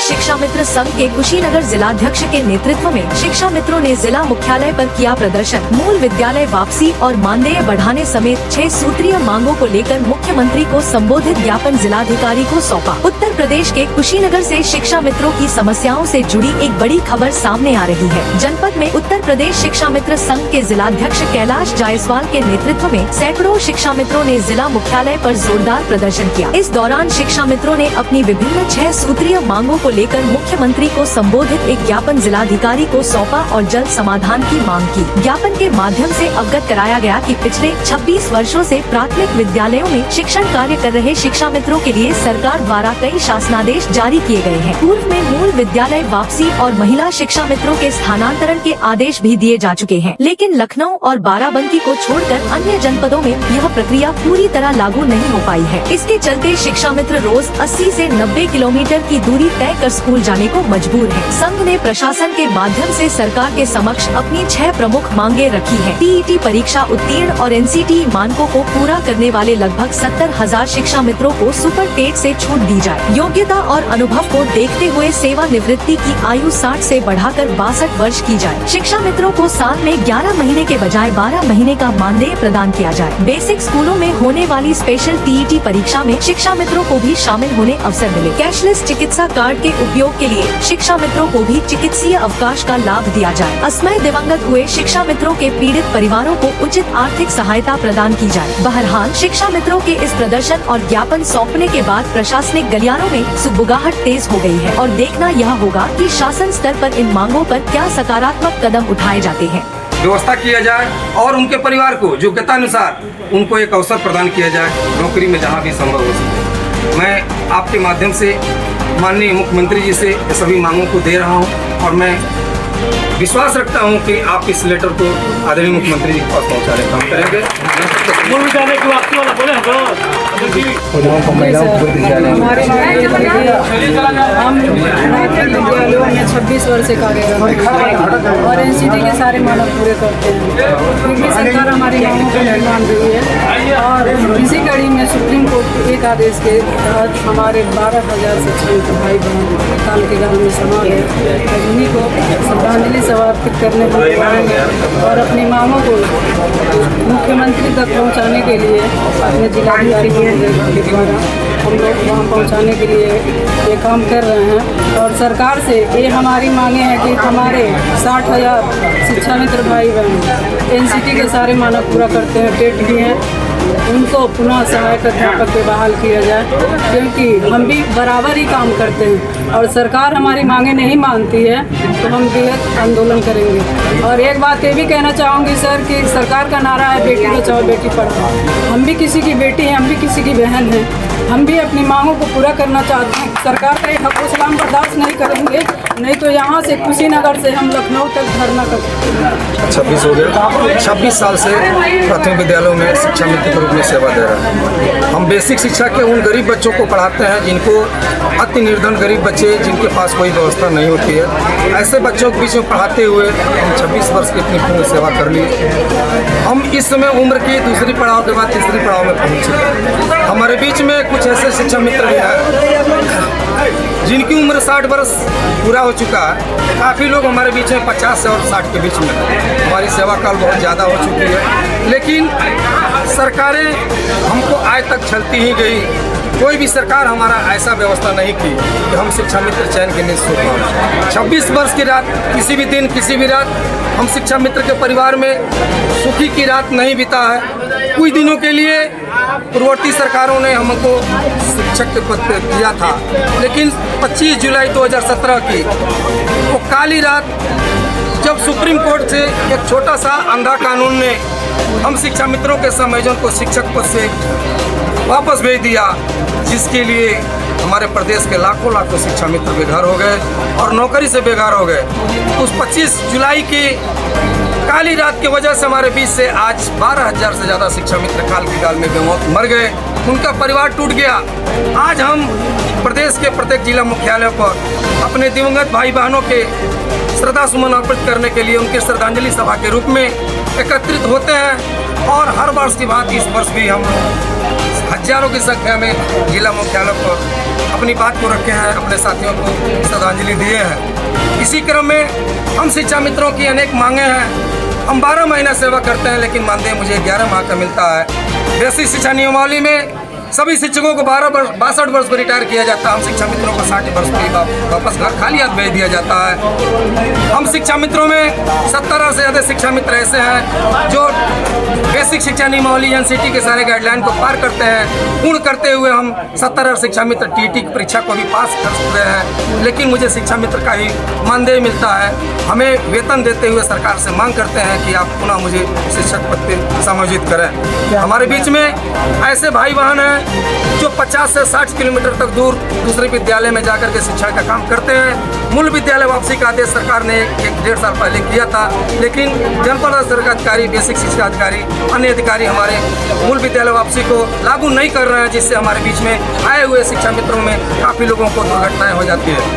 शिक्षा मित्र संघ के कुशीनगर जिलाध्यक्ष के नेतृत्व में शिक्षा मित्रों ने जिला मुख्यालय पर किया प्रदर्शन। मूल विद्यालय वापसी और मानदेय बढ़ाने समेत 6 सूत्रीय मांगों को लेकर मुख्यमंत्री को संबोधित ज्ञापन जिलाधिकारी को सौंपा। उत्तर प्रदेश के कुशीनगर से शिक्षा मित्रों की समस्याओं से जुड़ी एक बड़ी खबर सामने आ रही है। जनपद में उत्तर प्रदेश शिक्षा मित्र संघ के जिलाध्यक्ष कैलाश जायसवाल के नेतृत्व में सैकड़ों शिक्षा मित्रों ने जिला मुख्यालय पर जोरदार प्रदर्शन किया। इस दौरान शिक्षा मित्रों ने अपनी विभिन्न 6 सूत्रीय मांगों को लेकर मुख्यमंत्री को संबोधित एक ज्ञापन जिलाधिकारी को सौंपा और जल्द समाधान की मांग की। ज्ञापन के माध्यम से अवगत कराया गया कि पिछले 26 वर्षों से प्राथमिक विद्यालयों में शिक्षण कार्य कर रहे शिक्षा मित्रों के लिए सरकार द्वारा कई शासनादेश जारी किए गए हैं। पूर्व में मूल विद्यालय वापसी और महिला शिक्षा मित्रों के स्थानांतरण के आदेश भी दिए जा चुके हैं, लेकिन लखनऊ और बाराबंकी को छोड़कर अन्य जनपदों में यह प्रक्रिया पूरी तरह लागू नहीं हो पाई है। इसके चलते शिक्षा मित्र रोज 80 से 90 किलोमीटर की दूरी तय कर स्कूल जाने को मजबूर है। संघ ने प्रशासन के माध्यम से सरकार के समक्ष अपनी 6 प्रमुख मांगे रखी है। टीईटी परीक्षा उत्तीर्ण और एनसीटी मानकों को पूरा करने वाले लगभग 70,000 शिक्षा मित्रों को सुपर टेट से छूट दी जाए। योग्यता और अनुभव को देखते हुए सेवानिवृत्ति की आयु 60 से बढ़ाकर 62 वर्ष की जाए। शिक्षा मित्रों को साल में 11 महीने के बजाय 12 महीने का मानदेय प्रदान किया जाए। बेसिक स्कूलों में होने वाली स्पेशल टीईटी परीक्षा में शिक्षा मित्रों को भी शामिल होने अवसर मिले। कैशलेस चिकित्सा कार्ड के उपयोग के लिए शिक्षा मित्रों को भी चिकित्सीय अवकाश का लाभ दिया जाए। असमय दिवंगत हुए शिक्षा मित्रों के पीड़ित परिवारों को उचित आर्थिक सहायता प्रदान की जाए। बहरहाल शिक्षा मित्रों के इस प्रदर्शन और ज्ञापन सौंपने के बाद प्रशासनिक गलियारों में सुगबुगाहट तेज हो गई है और देखना यह होगा कि शासन स्तर पर इन मांगों पर क्या सकारात्मक कदम उठाए जाते हैं। व्यवस्था किया जाए और उनके परिवार को योग्यता अनुसार उनको एक अवसर प्रदान किया जाए नौकरी में जहां भी संभव हो सके। मैं आपके माध्यम से माननीय मुख्यमंत्री जी से सभी मांगों को दे रहा हूं और मैं विश्वास रखता हूं कि आप इस लेटर को आदरणीय मुख्यमंत्री जी के पास पहुंचाने का काम करेंगे। हम विद्यालयों में 26 वर्ष से कार्यरत और एनसीटी के सारे मानक पूरे करते हैं, क्योंकि सरकार हमारी मांगों को नहीं मान रही है। और इसी कड़ी में सुप्रीम कोर्ट के एक आदेश के तहत हमारे 12,000 शिक्षक भाई बहन काल के गाँव में समा गए। उन्हीं को श्रद्धांजलि समर्पित करने को आएंगे और अपनी मांगों को मुख्यमंत्री तक पहुंचाने के लिए अपने जिलाधिकारी के द्वारा हम लोग वहाँ पहुँचाने के लिए ये काम कर रहे हैं। और सरकार से ये हमारी मांगे हैं कि हमारे 60,000 शिक्षा मित्र भाई बहन एनसीटी के सारे मानक पूरा करते हैं, टेट भी हैं, उनको पुनः सहायक अध्यापक पे बहाल किया जाए, क्योंकि हम भी बराबर ही काम करते हैं और सरकार हमारी मांगे नहीं मानती है तो हम वृहद आंदोलन करेंगे। और एक बात ये भी कहना चाहूँगी सर कि सरकार का नारा है बेटी बचाओ बेटी पढ़ाओ। हम भी किसी की बेटी हैं, हम भी किसी की बहन हैं, हम भी अपनी मांगों को पूरा करना चाहते हैं। सरकार का ये हक़-उल-इस्लाम बर्दाश्त नहीं करेंगे, नहीं तो यहाँ से कुशीनगर से हम लखनऊ तक धरना कर 26 हो गया। 26 साल से प्राथमिक विद्यालयों में शिक्षा मित्र के रूप में सेवा दे रहे हैं। हम बेसिक शिक्षा के उन गरीब बच्चों को पढ़ाते हैं जिनको अति निर्धन गरीब बच्चे जिनके पास कोई व्यवस्था नहीं होती है, ऐसे बच्चों के बीच में पढ़ाते हुए हम 26 वर्ष की अपनी पूर्ण सेवा कर ली। हम इस समय उम्र की दूसरी पड़ाव के बाद तीसरी पड़ाव में पहुँचे। हमारे बीच में कुछ ऐसे शिक्षा मित्र भी हैं जिनकी उम्र 60 वर्ष पूरा हो चुका है। काफ़ी लोग हमारे बीच में 50 और 60 के बीच में हमारी सेवा काल बहुत ज़्यादा हो चुकी है, लेकिन सरकारें हमको आज तक चलती ही गई। कोई भी सरकार हमारा ऐसा व्यवस्था नहीं की कि हम शिक्षा मित्र चयन के निश्चित हों। 26 वर्ष की रात किसी भी दिन किसी भी रात हम शिक्षा मित्र के परिवार में सुखी की रात नहीं बिता है। कुछ दिनों के लिए पूर्ववर्ती सरकारों ने हमको शिक्षक के पद पर किया था, लेकिन 25 जुलाई 2017 की वो काली रात जब सुप्रीम कोर्ट से एक छोटा सा अंधा कानून ने हम शिक्षा मित्रों के संयोजन को शिक्षक पद से वापस भेज दिया, जिसके लिए हमारे प्रदेश के लाखों लाखों शिक्षा मित्र बेघर हो गए और नौकरी से बेघर हो गए। उस 25 जुलाई की काली रात की वजह से हमारे बीच से आज 12,000 से ज़्यादा शिक्षा मित्र काल की गाल में बेमौत मर गए, उनका परिवार टूट गया। आज हम प्रदेश के प्रत्येक जिला मुख्यालय पर अपने दिवंगत भाई बहनों के श्रद्धा सुमन अर्पित करने के लिए उनके श्रद्धांजलि सभा के रूप में एकत्रित होते हैं और हर वर्ष की बात इस वर्ष भी हम हजारों की संख्या में जिला मुख्यालय पर अपनी बात को रखे हैं, अपने साथियों को श्रद्धांजलि दिए हैं। इसी क्रम में हम शिक्षा मित्रों की अनेक मांगे हैं। हम 12 महीना सेवा करते हैं, लेकिन मानदेय मुझे 11 माह का मिलता है। बेसिक शिक्षा नियमावली में सभी शिक्षकों को 62 वर्ष पर रिटायर किया जाता है। हम शिक्षा मित्रों को 60 वर्ष पर वापस घर खाली हाथ भेज दिया जाता है। हम शिक्षा मित्रों में 70 से ज़्यादा शिक्षा मित्र ऐसे हैं जो बेसिक शिक्षा नियमावली एनसीटी के सारे गाइडलाइन को पार करते हैं। पूर्ण करते हुए हम 70 शिक्षा मित्र टीटी की परीक्षा को भी पास कर चुके हैं, लेकिन मुझे शिक्षा मित्र का ही मानदेय मिलता है। हमें वेतन देते हुए सरकार से मांग करते हैं कि आप पुनः मुझे शिक्षक पद पर समायोजित करें। हमारे बीच में ऐसे भाई बहन हैं जो 50 से 60 किलोमीटर तक दूर दूसरे विद्यालय में जाकर के शिक्षा का काम करते हैं। मूल विद्यालय वापसी का आदेश सरकार ने 1-1.5 साल पहले किया था, लेकिन जनपद स्तर का अधिकारी, बेसिक शिक्षा अधिकारी, अन्य अधिकारी हमारे मूल विद्यालय वापसी को लागू नहीं कर रहे हैं, जिससे हमारे बीच में आए हुए शिक्षा मित्रों में काफ़ी लोगों को दुर्घटनाएं हो जाती है।